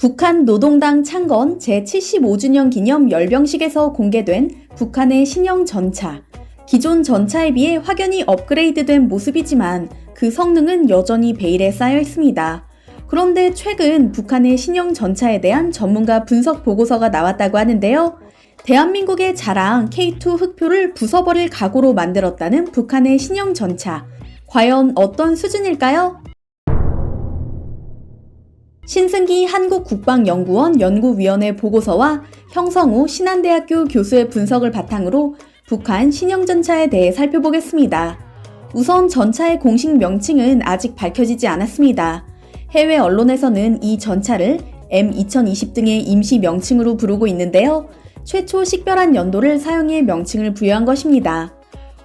북한 노동당 창건 제75주년 기념 열병식에서 공개된 북한의 신형 전차. 기존 전차에 비해 확연히 업그레이드된 모습이지만 그 성능은 여전히 베일에 쌓여 있습니다. 그런데 최근 북한의 신형 전차에 대한 전문가 분석 보고서가 나왔다고 하는데요. 대한민국의 자랑 K2 흑표를 부숴버릴 각오로 만들었다는 북한의 신형 전차. 과연 어떤 수준일까요? 신승기 한국국방연구원 연구위원회 보고서와 형성우 신한대학교 교수의 분석을 바탕으로 북한 신형 전차에 대해 살펴보겠습니다. 우선 전차의 공식 명칭은 아직 밝혀지지 않았습니다. 해외 언론에서는 이 전차를 M2020 등의 임시 명칭으로 부르고 있는데요. 최초 식별한 연도를 사용해 명칭을 부여한 것입니다.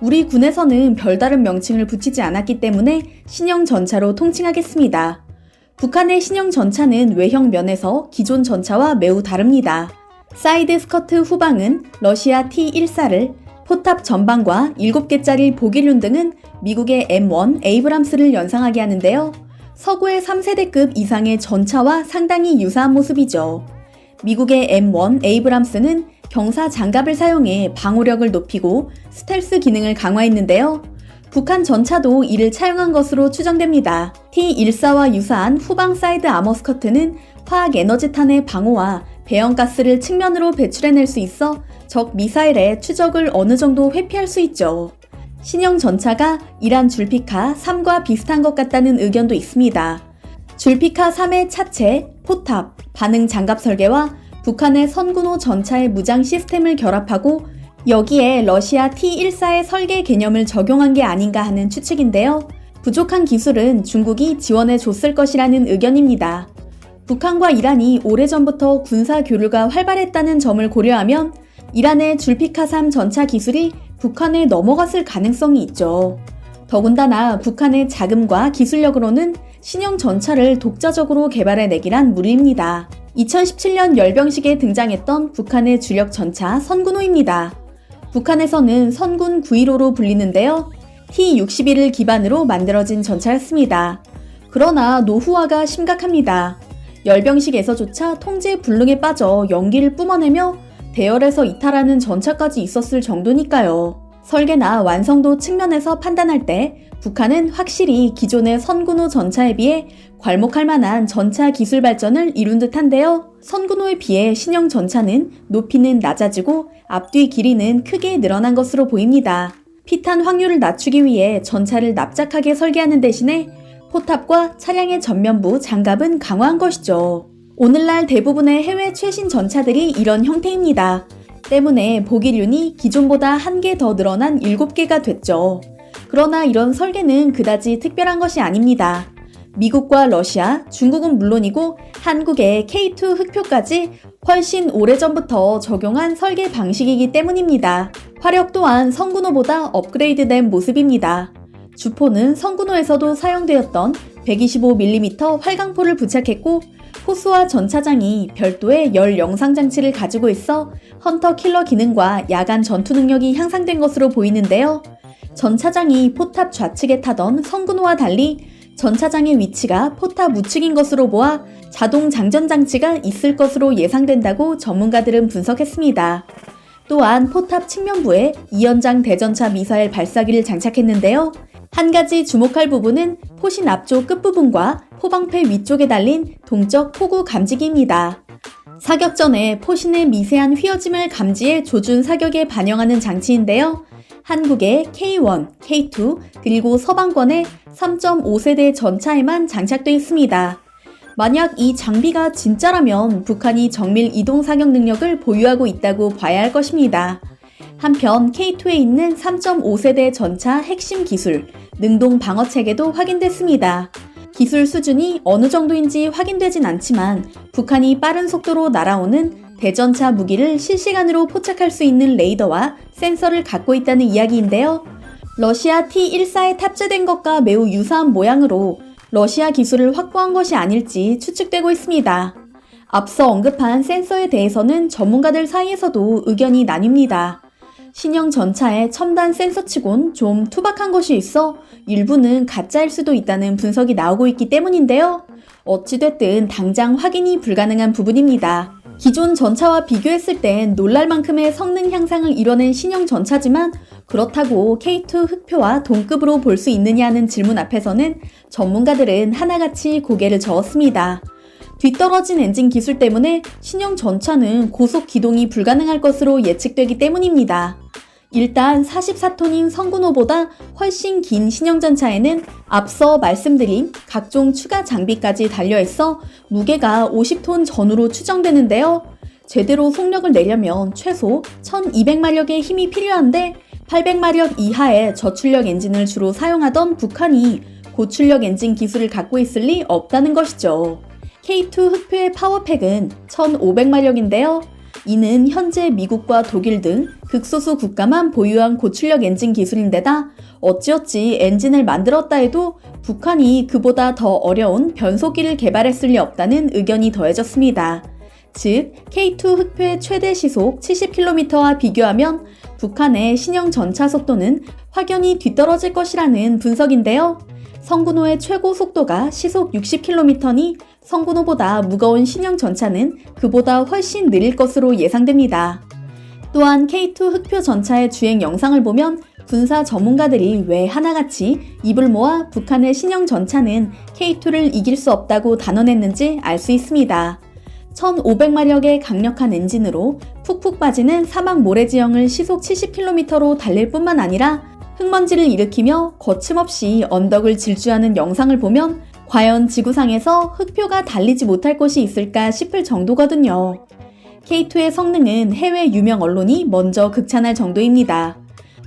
우리 군에서는 별다른 명칭을 붙이지 않았기 때문에 신형 전차로 통칭하겠습니다. 북한의 신형 전차는 외형 면에서 기존 전차와 매우 다릅니다. 사이드 스커트 후방은 러시아 T-14를, 포탑 전방과 7개짜리 보기륜 등은 미국의 M1 에이브람스를 연상하게 하는데요. 서구의 3세대급 이상의 전차와 상당히 유사한 모습이죠. 미국의 M1 에이브람스는 경사 장갑을 사용해 방호력을 높이고 스텔스 기능을 강화했는데요. 북한 전차도 이를 차용한 것으로 추정됩니다. T-14와 유사한 후방 사이드 아머 스커트는 화학 에너지탄의 방호와 배연가스를 측면으로 배출해낼 수 있어 적 미사일의 추적을 어느 정도 회피할 수 있죠. 신형 전차가 이란 줄피카 3과 비슷한 것 같다는 의견도 있습니다. 줄피카 3의 차체, 포탑, 반응 장갑 설계와 북한의 선군호 전차의 무장 시스템을 결합하고 여기에 러시아 T-14의 설계 개념을 적용한 게 아닌가 하는 추측인데요. 부족한 기술은 중국이 지원해 줬을 것이라는 의견입니다. 북한과 이란이 오래전부터 군사 교류가 활발했다는 점을 고려하면 이란의 줄피카-3 전차 기술이 북한에 넘어갔을 가능성이 있죠. 더군다나 북한의 자금과 기술력으로는 신형 전차를 독자적으로 개발해내기란 무리입니다. 2017년 열병식에 등장했던 북한의 주력 전차 선군호입니다. 북한에서는 선군 915로 불리는데요. T-61을 기반으로 만들어진 전차였습니다. 그러나 노후화가 심각합니다. 열병식에서조차 통제 불능에 빠져 연기를 뿜어내며 대열에서 이탈하는 전차까지 있었을 정도니까요. 설계나 완성도 측면에서 판단할 때 북한은 확실히 기존의 선군호 전차에 비해 괄목할 만한 전차 기술 발전을 이룬 듯한데요. 선군호에 비해 신형 전차는 높이는 낮아지고 앞뒤 길이는 크게 늘어난 것으로 보입니다. 피탄 확률을 낮추기 위해 전차를 납작하게 설계하는 대신에 포탑과 차량의 전면부 장갑은 강화한 것이죠. 오늘날 대부분의 해외 최신 전차들이 이런 형태입니다. 때문에 보기륜이 기존보다 1개 더 늘어난 7개가 됐죠. 그러나 이런 설계는 그다지 특별한 것이 아닙니다. 미국과 러시아, 중국은 물론이고 한국의 K2 흑표까지 훨씬 오래전부터 적용한 설계 방식이기 때문입니다. 화력 또한 선군호보다 업그레이드된 모습입니다. 주포는 선군호에서도 사용되었던 125mm 활강포를 부착했고 호수와 전차장이 별도의 열 영상 장치를 가지고 있어 헌터 킬러 기능과 야간 전투 능력이 향상된 것으로 보이는데요. 전차장이 포탑 좌측에 타던 선군호와 달리 전차장의 위치가 포탑 우측인 것으로 보아 자동 장전 장치가 있을 것으로 예상된다고 전문가들은 분석했습니다. 또한 포탑 측면부에 이연장 대전차 미사일 발사기를 장착했는데요. 한 가지 주목할 부분은 포신 앞쪽 끝부분과 포방패 위쪽에 달린 동적 포구 감지기입니다. 사격 전에 포신의 미세한 휘어짐을 감지해 조준 사격에 반영하는 장치인데요. 한국의 K1, K2, 그리고 서방권의 3.5세대 전차에만 장착돼 있습니다. 만약 이 장비가 진짜라면 북한이 정밀 이동 사격 능력을 보유하고 있다고 봐야 할 것입니다. 한편 K2에 있는 3.5세대 전차 핵심 기술, 능동 방어 체계도 확인됐습니다. 기술 수준이 어느 정도인지 확인되진 않지만 북한이 빠른 속도로 날아오는 대전차 무기를 실시간으로 포착할 수 있는 레이더와 센서를 갖고 있다는 이야기인데요. 러시아 T-14에 탑재된 것과 매우 유사한 모양으로 러시아 기술을 확보한 것이 아닐지 추측되고 있습니다. 앞서 언급한 센서에 대해서는 전문가들 사이에서도 의견이 나뉩니다. 신형 전차의 첨단 센서치곤 좀 투박한 것이 있어 일부는 가짜일 수도 있다는 분석이 나오고 있기 때문인데요. 어찌됐든 당장 확인이 불가능한 부분입니다. 기존 전차와 비교했을 땐 놀랄 만큼의 성능 향상을 이뤄낸 신형 전차지만 그렇다고 K2 흑표와 동급으로 볼 수 있느냐는 질문 앞에서는 전문가들은 하나같이 고개를 저었습니다. 뒤떨어진 엔진 기술 때문에 신형 전차는 고속 기동이 불가능할 것으로 예측되기 때문입니다. 일단 44톤인 성군호보다 훨씬 긴 신형 전차에는 앞서 말씀드린 각종 추가 장비까지 달려있어 무게가 50톤 전후로 추정되는데요. 제대로 속력을 내려면 최소 1200마력의 힘이 필요한데 800마력 이하의 저출력 엔진을 주로 사용하던 북한이 고출력 엔진 기술을 갖고 있을 리 없다는 것이죠. K2 흑표의 파워팩은 1500마력인데요. 이는 현재 미국과 독일 등 극소수 국가만 보유한 고출력 엔진 기술인데다 어찌어찌 엔진을 만들었다 해도 북한이 그보다 더 어려운 변속기를 개발했을 리 없다는 의견이 더해졌습니다. 즉, K2 흑표의 최대 시속 70km와 비교하면 북한의 신형 전차 속도는 확연히 뒤떨어질 것이라는 분석인데요. 성군호의 최고 속도가 시속 60km니 성군호보다 무거운 신형 전차는 그보다 훨씬 느릴 것으로 예상됩니다. 또한 K2 흑표 전차의 주행 영상을 보면 군사 전문가들이 왜 하나같이 입을 모아 북한의 신형 전차는 K2를 이길 수 없다고 단언했는지 알 수 있습니다. 1500마력의 강력한 엔진으로 푹푹 빠지는 사막 모래지형을 시속 70km로 달릴 뿐만 아니라 흙먼지를 일으키며 거침없이 언덕을 질주하는 영상을 보면 과연 지구상에서 흑표가 달리지 못할 곳이 있을까 싶을 정도거든요. K2의 성능은 해외 유명 언론이 먼저 극찬할 정도입니다.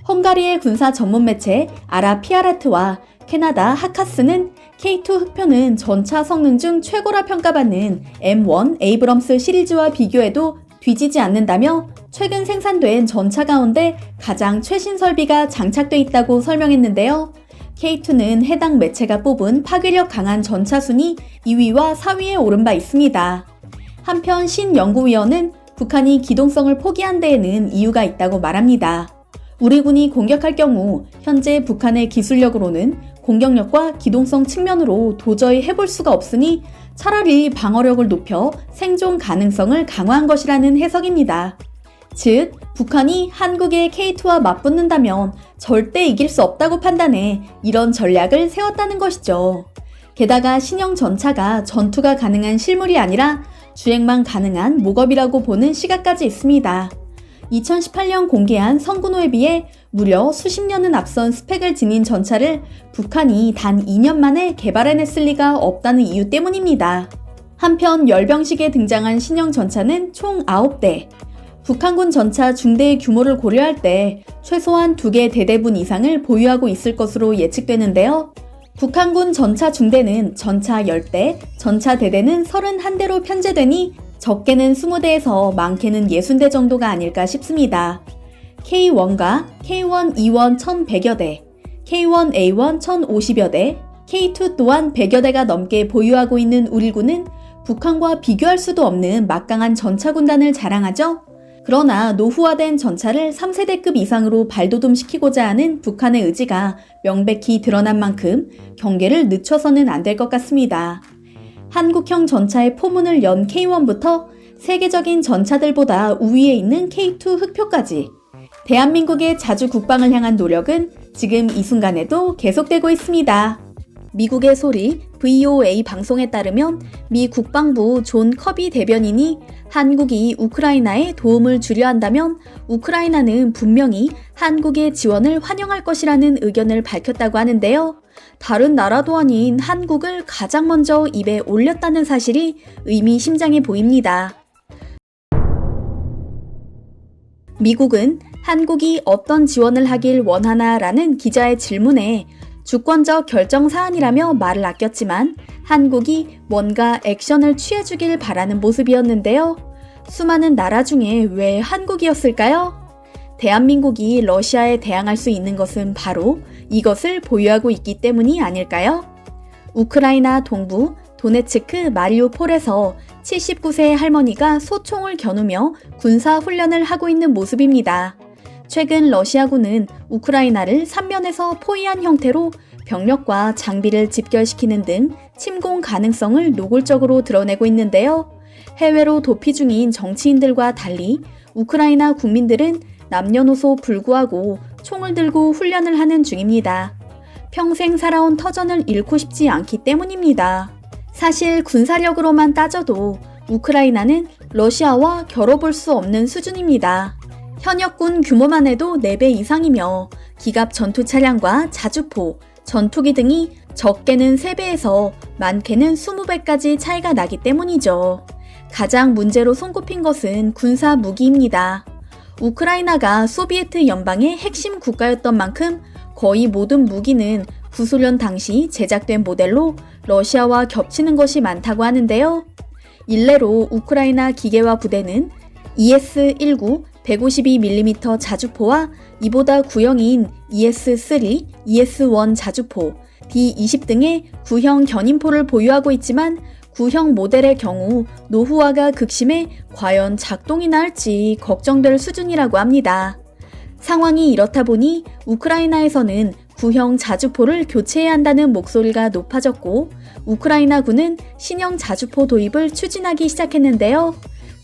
헝가리의 군사 전문 매체 아라피아라트와 캐나다 하카스는 K2 흑표는 전차 성능 중 최고라 평가받는 M1 에이브럼스 시리즈와 비교해도 뒤지지 않는다며 최근 생산된 전차 가운데 가장 최신 설비가 장착돼 있다고 설명했는데요. K2는 해당 매체가 뽑은 파괴력 강한 전차 순위 2위와 4위에 오른 바 있습니다. 한편 신연구위원은 북한이 기동성을 포기한 데에는 이유가 있다고 말합니다. 우리 군이 공격할 경우 현재 북한의 기술력으로는 공격력과 기동성 측면으로 도저히 해볼 수가 없으니 차라리 방어력을 높여 생존 가능성을 강화한 것이라는 해석입니다. 즉, 북한이 한국의 K2와 맞붙는다면 절대 이길 수 없다고 판단해 이런 전략을 세웠다는 것이죠. 게다가 신형 전차가 전투가 가능한 실물이 아니라 주행만 가능한 목업이라고 보는 시각까지 있습니다. 2018년 공개한 성군호에 비해 무려 수십 년은 앞선 스펙을 지닌 전차를 북한이 단 2년 만에 개발해냈을 리가 없다는 이유 때문입니다. 한편 열병식에 등장한 신형 전차는 총 9대. 북한군 전차 중대의 규모를 고려할 때 최소한 2개 대대분 이상을 보유하고 있을 것으로 예측되는데요. 북한군 전차 중대는 전차 10대, 전차 대대는 31대로 편제되니 적게는 20대에서 많게는 60대 정도가 아닐까 싶습니다. K1과 K1E1 1100여 대, K1A1 1050여 대, K2 또한 100여 대가 넘게 보유하고 있는 우리 군은 북한과 비교할 수도 없는 막강한 전차군단을 자랑하죠. 그러나 노후화된 전차를 3세대급 이상으로 발돋움시키고자 하는 북한의 의지가 명백히 드러난 만큼 경계를 늦춰서는 안 될 것 같습니다. 한국형 전차의 포문을 연 K1부터 세계적인 전차들보다 우위에 있는 K2 흑표까지 대한민국의 자주 국방을 향한 노력은 지금 이 순간에도 계속되고 있습니다. 미국의 소리 VOA 방송에 따르면 미 국방부 존 커비 대변인이 한국이 우크라이나에 도움을 주려 한다면 우크라이나는 분명히 한국의 지원을 환영할 것이라는 의견을 밝혔다고 하는데요. 다른 나라도 아닌 한국을 가장 먼저 입에 올렸다는 사실이 의미심장해 보입니다. 미국은 한국이 어떤 지원을 하길 원하나라는 기자의 질문에 주권적 결정 사안이라며 말을 아꼈지만 한국이 뭔가 액션을 취해주길 바라는 모습이었는데요. 수많은 나라 중에 왜 한국이었을까요? 대한민국이 러시아에 대항할 수 있는 것은 바로 이것을 보유하고 있기 때문이 아닐까요? 우크라이나 동부 도네츠크 마리우폴에서 79세의 할머니가 소총을 겨누며 군사훈련을 하고 있는 모습입니다. 최근 러시아군은 우크라이나를 3면에서 포위한 형태로 병력과 장비를 집결시키는 등 침공 가능성을 노골적으로 드러내고 있는데요. 해외로 도피 중인 정치인들과 달리 우크라이나 국민들은 남녀노소 불구하고 총을 들고 훈련을 하는 중입니다. 평생 살아온 터전을 잃고 싶지 않기 때문입니다. 사실 군사력으로만 따져도 우크라이나는 러시아와 겨뤄볼 수 없는 수준입니다. 현역군 규모만 해도 4배 이상이며 기갑 전투 차량과 자주포, 전투기 등이 적게는 3배에서 많게는 20배까지 차이가 나기 때문이죠. 가장 문제로 손꼽힌 것은 군사 무기입니다. 우크라이나가 소비에트 연방의 핵심 국가였던 만큼 거의 모든 무기는 구소련 당시 제작된 모델로 러시아와 겹치는 것이 많다고 하는데요. 일례로 우크라이나 기계화 부대는 ES-19 152mm 자주포와 이보다 구형인 ES-3, ES-1 자주포, D-20 등의 구형 견인포를 보유하고 있지만 구형 모델의 경우 노후화가 극심해 과연 작동이나 할지 걱정될 수준이라고 합니다. 상황이 이렇다 보니 우크라이나에서는 구형 자주포를 교체해야 한다는 목소리가 높아졌고 우크라이나군은 신형 자주포 도입을 추진하기 시작했는데요.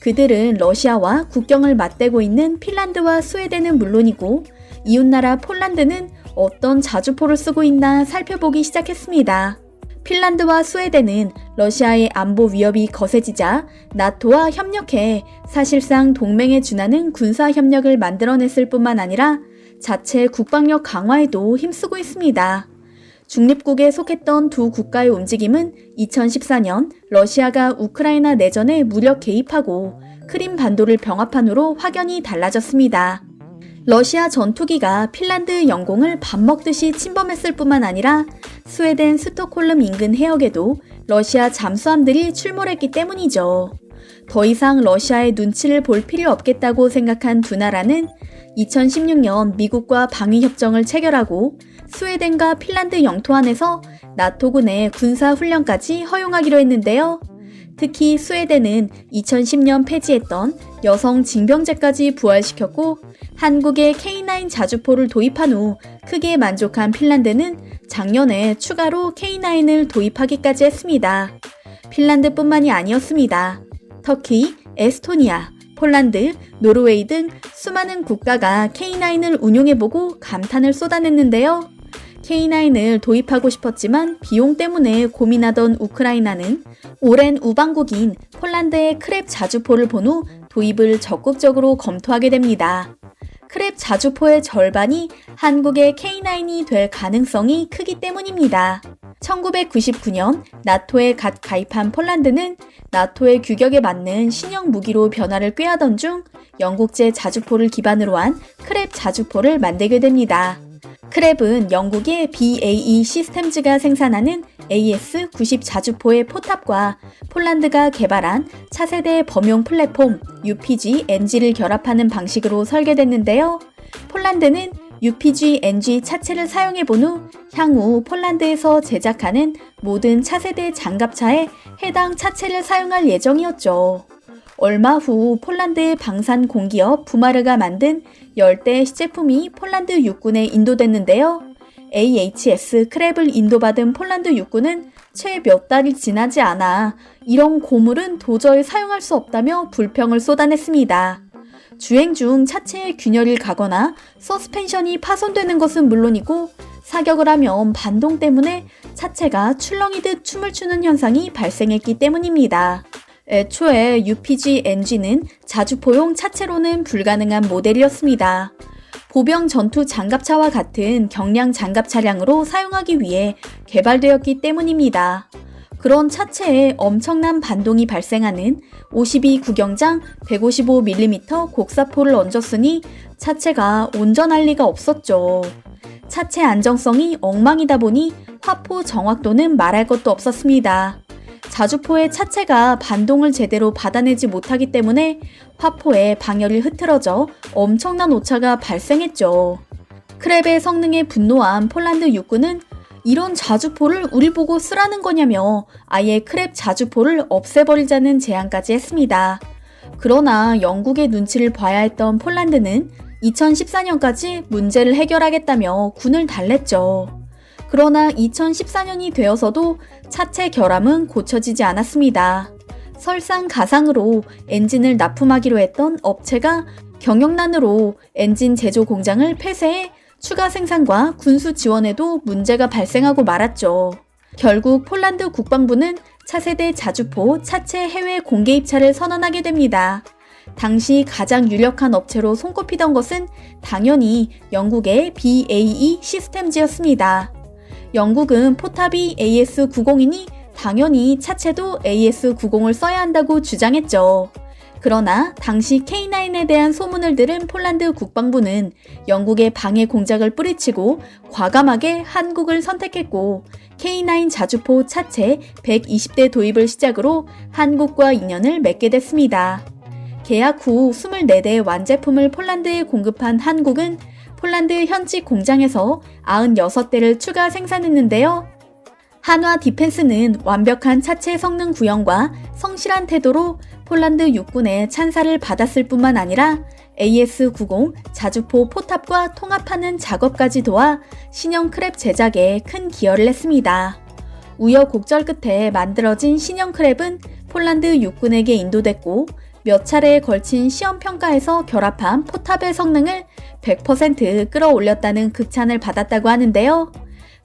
그들은 러시아와 국경을 맞대고 있는 핀란드와 스웨덴은 물론이고 이웃나라 폴란드는 어떤 자주포를 쓰고 있나 살펴보기 시작했습니다. 핀란드와 스웨덴은 러시아의 안보 위협이 거세지자 나토와 협력해 사실상 동맹에 준하는 군사 협력을 만들어냈을 뿐만 아니라 자체 국방력 강화에도 힘쓰고 있습니다. 중립국에 속했던 두 국가의 움직임은 2014년 러시아가 우크라이나 내전에 무력 개입하고 크림 반도를 병합한 후로 확연히 달라졌습니다. 러시아 전투기가 핀란드 영공을 밥 먹듯이 침범했을 뿐만 아니라 스웨덴 스톡홀름 인근 해역에도 러시아 잠수함들이 출몰했기 때문이죠. 더 이상 러시아의 눈치를 볼 필요 없겠다고 생각한 두 나라는 2016년 미국과 방위협정을 체결하고 스웨덴과 핀란드 영토 안에서 나토군의 군사훈련까지 허용하기로 했는데요. 특히 스웨덴은 2010년 폐지했던 여성 징병제까지 부활시켰고 한국의 K9 자주포를 도입한 후 크게 만족한 핀란드는 작년에 추가로 K9을 도입하기까지 했습니다. 핀란드뿐만이 아니었습니다. 터키, 에스토니아, 폴란드, 노르웨이 등 수많은 국가가 K9을 운용해보고 감탄을 쏟아냈는데요. K9을 도입하고 싶었지만 비용 때문에 고민하던 우크라이나는 오랜 우방국인 폴란드의 크랩 자주포를 본 후 도입을 적극적으로 검토하게 됩니다. 크랩 자주포의 절반이 한국의 K9이 될 가능성이 크기 때문입니다. 1999년 나토에 갓 가입한 폴란드는 나토의 규격에 맞는 신형 무기로 변화를 꾀하던 중 영국제 자주포를 기반으로 한 크랩 자주포를 만들게 됩니다. 크랩은 영국의 BAE 시스템즈가 생산하는 AS-90 자주포의 포탑과 폴란드가 개발한 차세대 범용 플랫폼 UPG-NG를 결합하는 방식으로 설계됐는데요. 폴란드는 UPG-NG 차체를 사용해본 후 향후 폴란드에서 제작하는 모든 차세대 장갑차에 해당 차체를 사용할 예정이었죠. 얼마 후 폴란드의 방산 공기업 부마르가 만든 열대 시제품이 폴란드 육군에 인도됐는데요. AHS 크랩을 인도받은 폴란드 육군은 채 몇 달이 지나지 않아 이런 고물은 도저히 사용할 수 없다며 불평을 쏟아냈습니다. 주행 중 차체에 균열이 가거나 서스펜션이 파손되는 것은 물론이고 사격을 하면 반동 때문에 차체가 출렁이듯 춤을 추는 현상이 발생했기 때문입니다. 애초에 UPG-NG는 자주포용 차체로는 불가능한 모델이었습니다. 보병 전투 장갑차와 같은 경량 장갑 차량으로 사용하기 위해 개발되었기 때문입니다. 그런 차체에 엄청난 반동이 발생하는 52 구경장 155mm 곡사포를 얹었으니 차체가 온전할 리가 없었죠. 차체 안정성이 엉망이다 보니 화포 정확도는 말할 것도 없었습니다. 자주포의 차체가 반동을 제대로 받아내지 못하기 때문에 화포에 방열이 흐트러져 엄청난 오차가 발생했죠. 크랩의 성능에 분노한 폴란드 육군은 이런 자주포를 우리 보고 쓰라는 거냐며 아예 크랩 자주포를 없애버리자는 제안까지 했습니다. 그러나 영국의 눈치를 봐야 했던 폴란드는 2014년까지 문제를 해결하겠다며 군을 달랬죠. 그러나 2014년이 되어서도 차체 결함은 고쳐지지 않았습니다. 설상가상으로 엔진을 납품하기로 했던 업체가 경영난으로 엔진 제조 공장을 폐쇄해 추가 생산과 군수 지원에도 문제가 발생하고 말았죠. 결국 폴란드 국방부는 차세대 자주포 차체 해외 공개 입찰을 선언하게 됩니다. 당시 가장 유력한 업체로 손꼽히던 것은 당연히 영국의 BAE 시스템즈였습니다. 영국은 포탑이 AS90이니 당연히 차체도 AS90을 써야 한다고 주장했죠. 그러나 당시 K9에 대한 소문을 들은 폴란드 국방부는 영국의 방해 공작을 뿌리치고 과감하게 한국을 선택했고 K9 자주포 차체 120대 도입을 시작으로 한국과 인연을 맺게 됐습니다. 계약 후 24대의 완제품을 폴란드에 공급한 한국은 폴란드 현지 공장에서 96대를 추가 생산했는데요. 한화 디펜스는 완벽한 차체 성능 구현과 성실한 태도로 폴란드 육군의 찬사를 받았을 뿐만 아니라 AS90 자주포 포탑과 통합하는 작업까지 도와 신형 크랩 제작에 큰 기여를 했습니다. 우여곡절 끝에 만들어진 신형 크랩은 폴란드 육군에게 인도됐고 몇 차례에 걸친 시험 평가에서 결합한 포탑의 성능을 100% 끌어올렸다는 극찬을 받았다고 하는데요.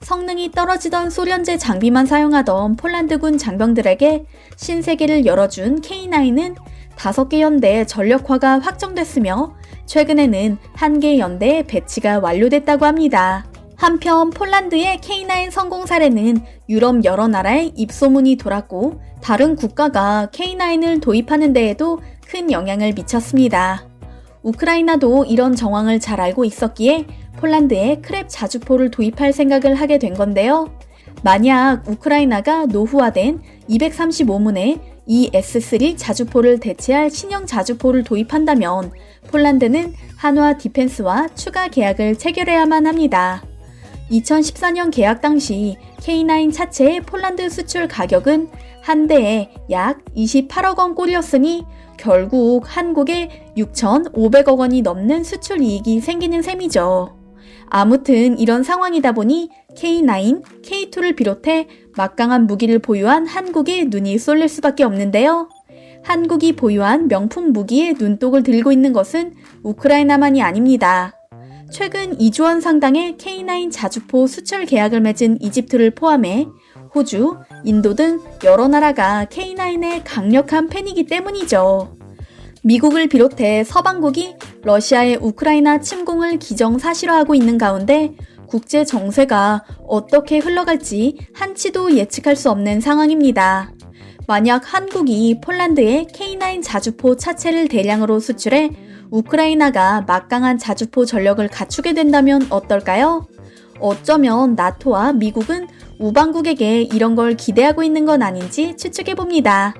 성능이 떨어지던 소련제 장비만 사용하던 폴란드군 장병들에게 신세계를 열어준 K9은 5개 연대 전력화가 확정됐으며 최근에는 1개 연대에 배치가 완료됐다고 합니다. 한편 폴란드의 K9 성공 사례는 유럽 여러 나라에 입소문이 돌았고 다른 국가가 K9을 도입하는 데에도 큰 영향을 미쳤습니다. 우크라이나도 이런 정황을 잘 알고 있었기에 폴란드에 크랩 자주포를 도입할 생각을 하게 된 건데요. 만약 우크라이나가 노후화된 235문의 ES3 자주포를 대체할 신형 자주포를 도입한다면 폴란드는 한화 디펜스와 추가 계약을 체결해야만 합니다. 2014년 계약 당시 K9 차체의 폴란드 수출 가격은 한 대에 약 28억 원 꼴이었으니 결국 한국에 6,500억 원이 넘는 수출 이익이 생기는 셈이죠. 아무튼 이런 상황이다 보니 K9, K2를 비롯해 막강한 무기를 보유한 한국에 눈이 쏠릴 수밖에 없는데요. 한국이 보유한 명품 무기에 눈독을 들고 있는 것은 우크라이나만이 아닙니다. 최근 2조 원 상당의 K9 자주포 수출 계약을 맺은 이집트를 포함해 호주, 인도 등 여러 나라가 K9의 강력한 팬이기 때문이죠. 미국을 비롯해 서방국이 러시아의 우크라이나 침공을 기정사실화하고 있는 가운데 국제 정세가 어떻게 흘러갈지 한치도 예측할 수 없는 상황입니다. 만약 한국이 폴란드에 K9 자주포 차체를 대량으로 수출해 우크라이나가 막강한 자주포 전력을 갖추게 된다면 어떨까요? 어쩌면 나토와 미국은 우방국에게 이런 걸 기대하고 있는 건 아닌지 추측해봅니다.